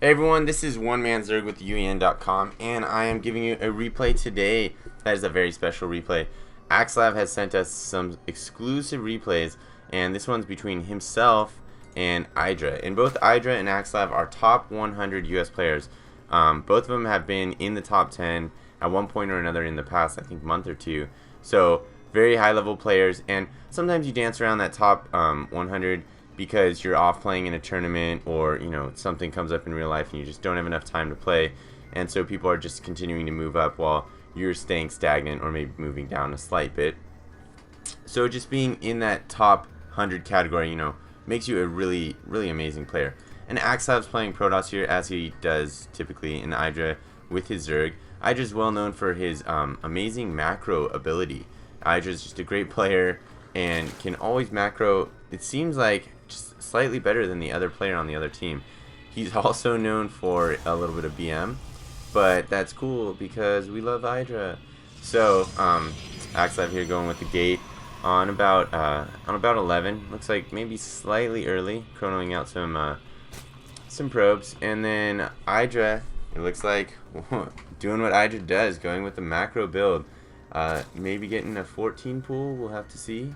Hey everyone, this is One Man Zerg with UEN.com, and I am giving you a replay today. That is a very special replay. Axslav has sent us some exclusive replays, and this one's between himself and Idra. And both Idra and Axslav are top 100 US players. Both of them have been in the top 10 at one point or another in the past, I think, month or two. So, very high level players, and sometimes you dance around that top 100 because you're off playing in a tournament, or something comes up in real life and you just don't have enough time to play, and so people are just continuing to move up while you're staying stagnant or maybe moving down a slight bit. So just being in that top 100 category, makes you a really amazing player. And Axslav's playing protoss here, as he does typically in Idra with his zerg. Idra's well known for his amazing macro ability. Idra's just a great player and can always macro, it seems like, just slightly better than the other player on the other team. He's also known for a little bit of BM, but that's cool because we love Idra. So Axslav here going with the gate on about 11. Looks like maybe slightly early, chronoing out some probes, and then Idra, it looks like doing what Idra does, going with the macro build. Maybe getting a 14 pool, we'll have to see.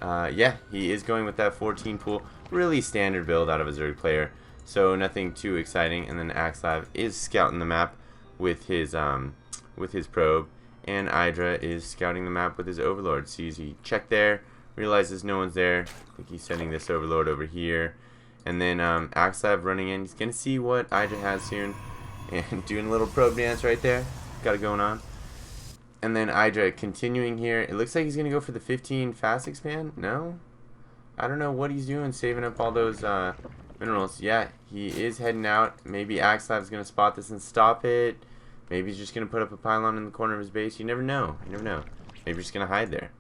Yeah, he is going with that 14 pool. Really standard build out of a Zerg player, so nothing too exciting. And then Axslav is scouting the map with his probe, and Idra is scouting the map with his overlord. Sees he checked there, realizes no one's there. I think he's sending this overlord over here, and then Axslav running in. He's gonna see what Idra has soon, and doing a little probe dance right there. Got it going on. And then Idra continuing here. It looks like he's going to go for the 15 fast expand. No? I don't know what he's doing, saving up all those minerals. Yeah, he is heading out. Maybe Axslav's going to spot this and stop it. Maybe he's just going to put up a pylon in the corner of his base. You never know. You never know. Maybe he's just going to hide there.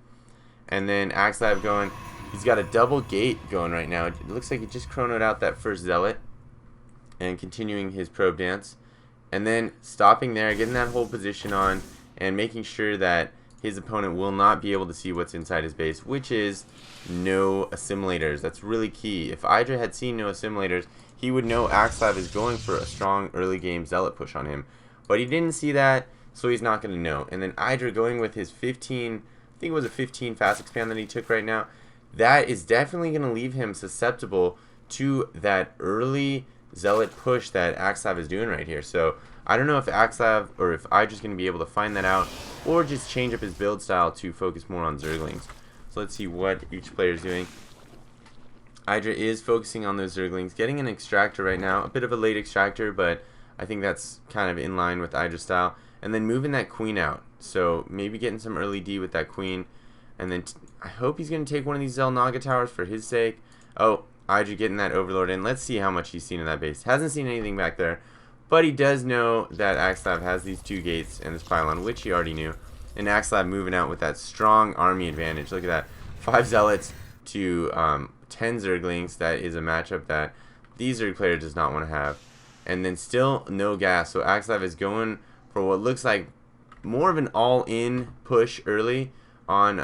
And then Axslav going, he's got a double gate going right now. It looks like he just chronoed out that first zealot and continuing his probe dance. And then stopping there, getting that whole position on, and making sure that his opponent will not be able to see what's inside his base, which is no assimilators. That's really key. If Idra had seen no assimilators, he would know Axslav is going for a strong early game zealot push on him. But he didn't see that, so he's not going to know. And then Idra going with his 15, I think it was a 15 fast expand that he took right now, that is definitely going to leave him susceptible to that early zealot push that Axslav is doing right here. So I don't know if Axslav or if Idra's going to be able to find that out, or just change up his build style to focus more on zerglings. So let's see what each player is doing. Idra is focusing on those zerglings, getting an extractor right now, a bit of a late extractor, but I think that's kind of in line with Idra's style. And then moving that queen out, so maybe getting some early D with that queen. And then I hope he's going to take one of these Zelnaga towers for his sake. Oh, Idra getting that overlord in. Let's see how much he's seen in that base. Hasn't seen anything back there. But he does know that Axslav has these two gates and this pylon, which he already knew. And Axslav moving out with that strong army advantage. Look at that. 5 zealots to 10 zerglings. That is a matchup that these zerg player does not want to have. And then still no gas. So Axslav is going for what looks like more of an all-in push early on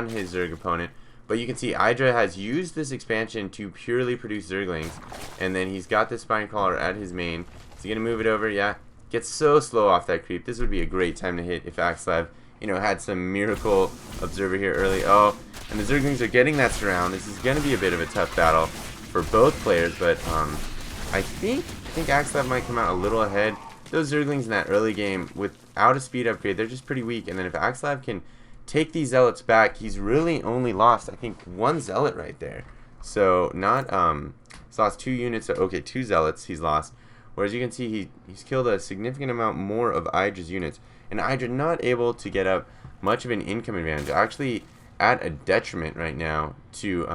his zerg opponent. But you can see Idra has used this expansion to purely produce zerglings. And then he's got this Spinecrawler at his main. Is he going to move it over? Yeah. Gets so slow off that creep. This would be a great time to hit if Axslav, had some miracle observer here early. Oh, and the Zerglings are getting that surround. This is going to be a bit of a tough battle for both players, but I think Axslav might come out a little ahead. Those Zerglings in that early game, without a speed upgrade, they're just pretty weak. And then if Axslav can take these Zealots back, he's really only lost, I think, 1 Zealot right there. So, not, he's lost 2 units. Okay, 2 Zealots he's lost. Whereas you can see he's killed a significant amount more of Idra's units. And Idra not able to get up much of an income advantage. Actually at a detriment right now to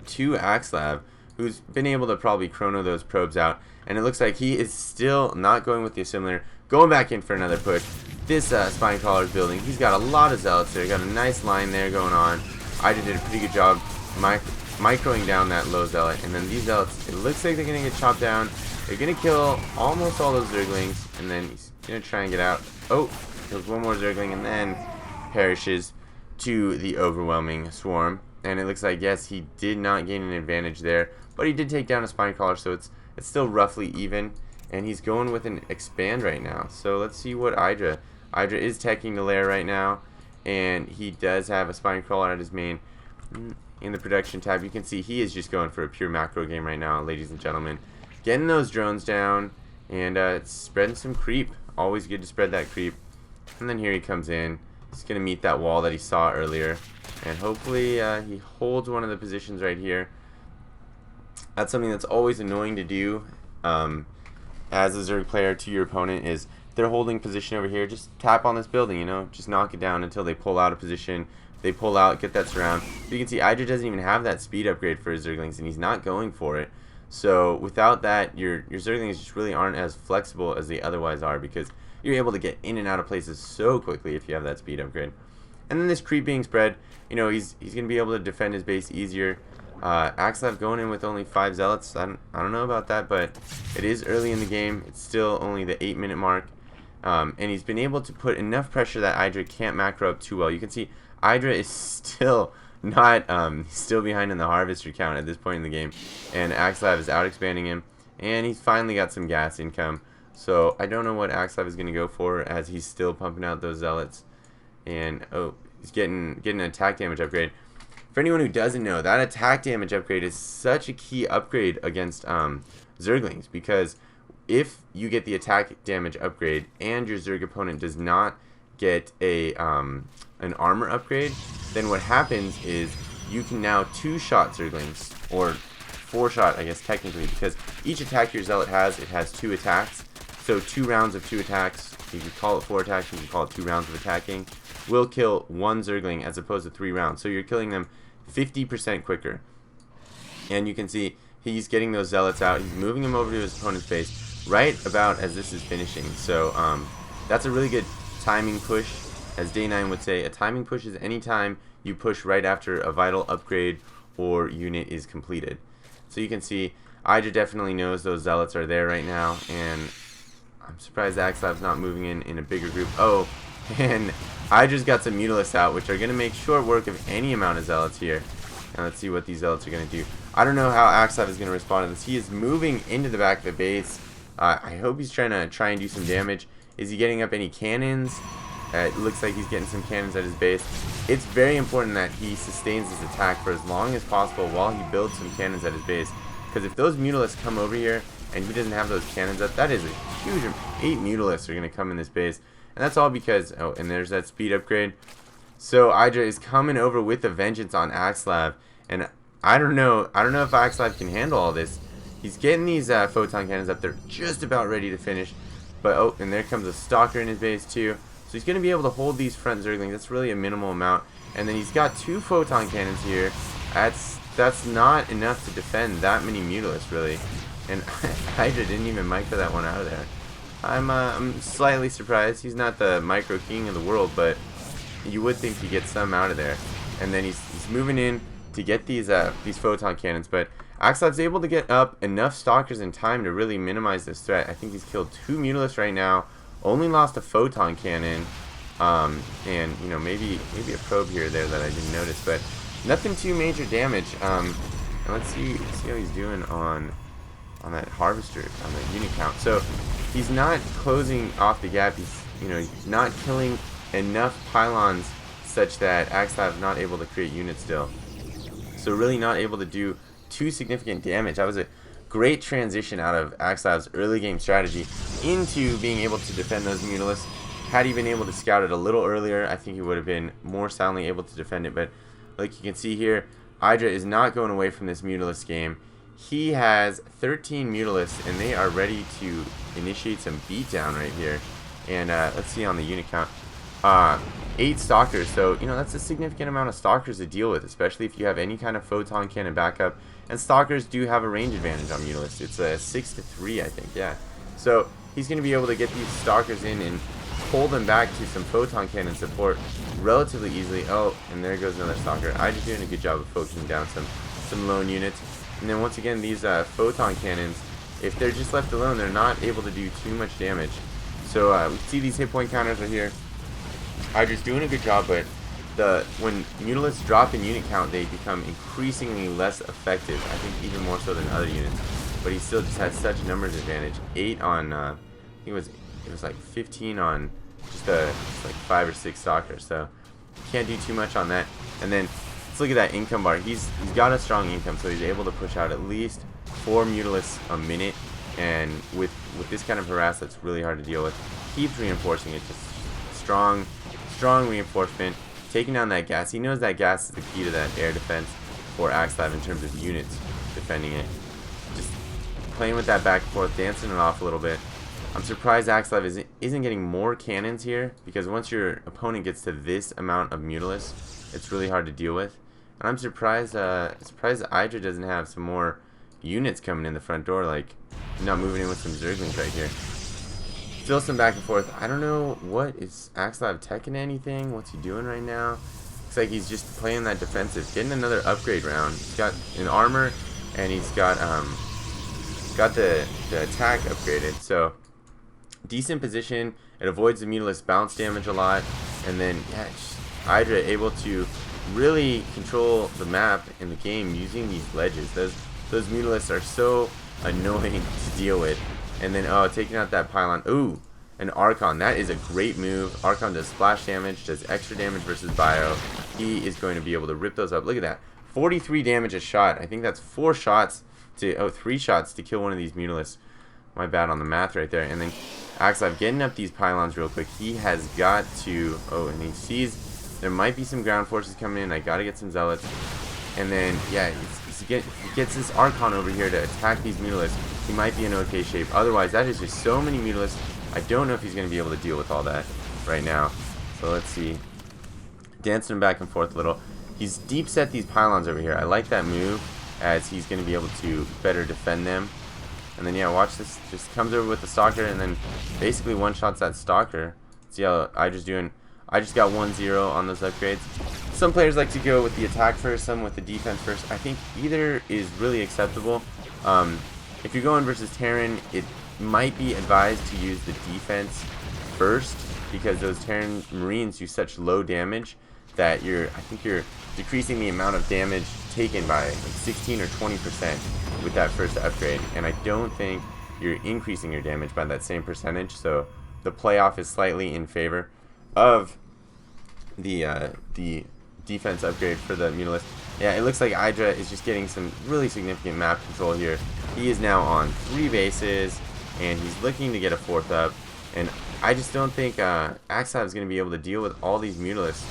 Axslav, who's been able to probably chrono those probes out. And it looks like he is still not going with the assimilator. Going back in for another push. This Spinecrawler is building. He's got a lot of zealots there. Got a nice line there going on. Idra did a pretty good job microing down that low zealot. And then these zealots, it looks like they're going to get chopped down. They're going to kill almost all those zerglings, and then he's going to try and get out. Oh, kills one more zergling and then perishes to the overwhelming swarm. And it looks like, yes, he did not gain an advantage there, but he did take down a Spinecrawler, so it's it's still roughly even. And he's going with an expand right now. So let's see what Idra is teching the lair right now, and he does have a spine crawler at his main. In the production tab, you can see he is just going for a pure macro game right now, ladies and gentlemen. Getting those drones down and spreading some creep. Always good to spread that creep. And then here he comes in. He's going to meet that wall that he saw earlier. And hopefully he holds one of the positions right here. That's something that's always annoying to do as a Zerg player to your opponent, is they're holding position over here. Just tap on this building, you know. Just knock it down until they pull out of position. They pull out, get that surround. But you can see Idra doesn't even have that speed upgrade for his Zerglings, and he's not going for it. So without that, your Zerglings just really aren't as flexible as they otherwise are, because you're able to get in and out of places so quickly if you have that speed upgrade. And then this creep being spread, you know, he's going to be able to defend his base easier. Axslav going in with only 5 zealots. I don't know about that, but it is early in the game. It's still only the 8-minute mark. And he's been able to put enough pressure that Idra can't macro up too well. You can see Idra is still not, still behind in the harvester count at this point in the game. And Axslav is out expanding him. And he's finally got some gas income. So I don't know what Axslav is going to go for, as he's still pumping out those zealots. And, oh, he's getting an attack damage upgrade. For anyone who doesn't know, that attack damage upgrade is such a key upgrade against Zerglings, because if you get the attack damage upgrade and your Zerg opponent does not get a an armor upgrade, then what happens is you can now 2-shot Zerglings, or 4-shot, I guess technically, because each attack your zealot has, it has 2 attacks. So 2 rounds of 2 attacks, you could call it 4 attacks, you could call it 2 rounds of attacking, will kill 1 Zergling as opposed to 3 rounds. So you're killing them 50% quicker. And you can see he's getting those zealots out. He's moving them over to his opponent's base right about as this is finishing. So that's a really good timing push. As Day9 would say, a timing push is any time you push right after a vital upgrade or unit is completed. So you can see Idra definitely knows those zealots are there right now, and I'm surprised Axslav's not moving in a bigger group. Oh, and I just got some Mutalisks out, which are going to make short work of any amount of zealots here. And let's see what these zealots are going to do. I don't know how Axslav is going to respond to this. He is moving into the back of the base. I hope he's trying to do some damage. Is he getting up any cannons? It looks like he's getting some cannons at his base. It's very important that he sustains his attack for as long as possible while he builds some cannons at his base. Because if those Mutalisks come over here and he doesn't have those cannons up, that is a huge... 8 Mutalisks are going to come in this base. And that's all because... Oh, and there's that speed upgrade. So Idra is coming over with a vengeance on Axslav. And I don't know if Axslav can handle all this. He's getting these photon cannons up. They're just about ready to finish. But, oh, and there comes a Stalker in his base too. So he's going to be able to hold these front Zerglings. That's really a minimal amount. And then he's got 2 photon cannons here. That's not enough to defend that many Mutalisks, really. And Idra didn't even micro that one out of there. I'm slightly surprised. He's not the micro king of the world, but you would think he gets some out of there. And then he's moving in to get these photon cannons. But Axslav's able to get up enough Stalkers in time to really minimize this threat. I think he's killed 2 Mutalisks right now. Only lost a photon cannon, and you know, maybe a probe here or there that I didn't notice, but nothing too major damage. And let's see how he's doing on that harvester, on the unit count. So he's not closing off the gap. He's not killing enough pylons such that Axslav not able to create units still. So really not able to do too significant damage. That was a great transition out of Axslav's early game strategy into being able to defend those Mutalisks. Had he been able to scout it a little earlier, I think he would have been more soundly able to defend it. But like you can see here, Idra is not going away from this Mutalisk game. He has 13 Mutalisks, and they are ready to initiate some beatdown right here. And let's see on the unit count. 8 Stalkers, so that's a significant amount of Stalkers to deal with, especially if you have any kind of photon cannon backup. And Stalkers do have a range advantage on Mutalisks. It's a 6-3, I think, yeah. So he's going to be able to get these Stalkers in and pull them back to some photon cannon support relatively easily. Oh, and there goes another Stalker. I'm just doing a good job of focusing down some lone units. And then once again, these photon cannons, if they're just left alone, they're not able to do too much damage. So we see these hit point counters right here. Idra's doing a good job, but when Mutalisks drop in unit count, they become increasingly less effective. I think even more so than other units. but he still just has such numbers advantage. 8 on, I think it was like 15 on just like 5 or 6 stalkers. So can't do too much on that. And then let's look at that income bar. He's got a strong income, so he's able to push out at least 4 Mutalisks a minute. And with this kind of harass, that's really hard to deal with. Keeps reinforcing it, just strong reinforcement. Taking down that gas. He knows that gas is the key to that air defense for Axslav in terms of units defending it. Just playing with that back and forth, dancing it off a little bit. I'm surprised Axslav isn't getting more cannons here, because once your opponent gets to this amount of Mutalisks, it's really hard to deal with. And I'm surprised Idra doesn't have some more units coming in the front door, like not moving in with some zerglings right here. Still some back and forth. I don't know, what is Axslav teching anything? What's he doing right now? Looks like he's just playing that defensive, getting another upgrade round. He's got an armor, and he's got the attack upgraded. So decent position. It avoids the Mutalisk bounce damage a lot, and then yeah, Idra able to really control the map in the game using these ledges. Those Mutalisks are so annoying to deal with. And then, oh, taking out that pylon. Ooh, an Archon. That is a great move. Archon does splash damage, does extra damage versus bio. He is going to be able to rip those up. Look at that. 43 damage a shot. I think that's 3 shots to kill one of these Mutalisks. My bad on the math right there. And then Axslav getting up these pylons real quick. He has got to... Oh, and he sees there might be some ground forces coming in. I got to get some zealots. And then, yeah, he gets this Archon over here to attack these Mutalisks. He might be in okay shape. Otherwise, that is just so many Mutalisks. I don't know if he's going to be able to deal with all that right now. So let's see. Dancing him back and forth a little. He's deep set these pylons over here. I like that move, as he's going to be able to better defend them. And then, yeah, watch this. Just comes over with the Stalker and then basically one-shots that Stalker. See how Idra's doing. I just got 1-0 on those upgrades. Some players like to go with the attack first, some with the defense first. I think either is really acceptable. If you're going versus Terran, it might be advised to use the defense first, because those Terran Marines do such low damage that I think you're decreasing the amount of damage taken by like 16 or 20% with that first upgrade, and I don't think you're increasing your damage by that same percentage. So the playoff is slightly in favor of the defense upgrade for the Mutalisk. Yeah, it looks like Idra is just getting some really significant map control here. He is now on 3 bases, and he's looking to get a 4th up. And I just don't think Axslav is going to be able to deal with all these Mutalisks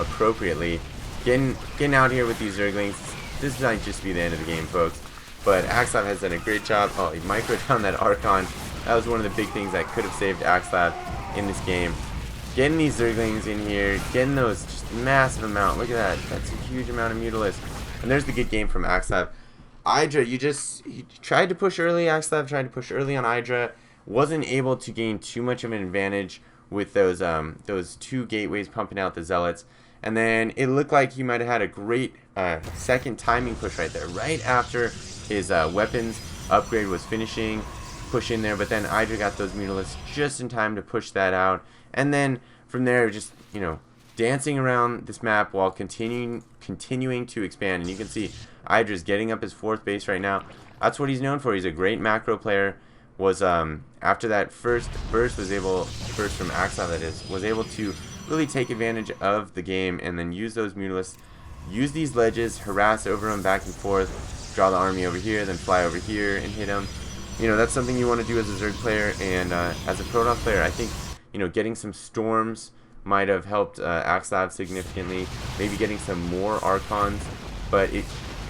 appropriately. Getting out here with these Zerglings, this might just be the end of the game, folks. But Axslav has done a great job. Oh, he microed down that Archon. That was one of the big things that could have saved Axslav in this game. Getting these Zerglings in here, getting those just massive amount. Look at that. That's a huge amount of Mutalisks. And there's the good game from Axslav. Idra, he tried to push early. Axslav tried to push early on Idra. Wasn't able to gain too much of an advantage with those 2 gateways pumping out the Zealots. And then it looked like he might have had a great second timing push right there. Right after his weapons upgrade was finishing. Push in there. But then Idra got those Mutalisks just in time to push that out. And then from there, just, you know, dancing around this map while continuing to expand. And you can see Idra's getting up his 4th base right now. That's what he's known for. He's a great macro player. Was after that first burst from Axslav, that is, was able to really take advantage of the game and then use those Mutalisks, use these ledges, harass over them back and forth, draw the army over here, then fly over here and hit them. You know, that's something you want to do as a Zerg player, and as a protoss player, I think, you know, getting some storms might have helped Axslav significantly. Maybe getting some more Archons,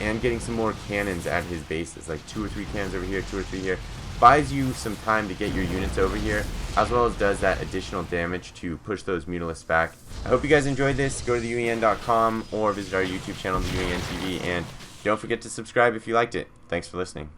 and getting some more cannons at his bases, like 2 or 3 cannons over here, 2 or 3 here. Buys you some time to get your units over here, as well as does that additional damage to push those Mutalisks back. I hope you guys enjoyed this. Go to the UEN.com or visit our YouTube channel, the UEN TV, and don't forget to subscribe if you liked it. Thanks for listening.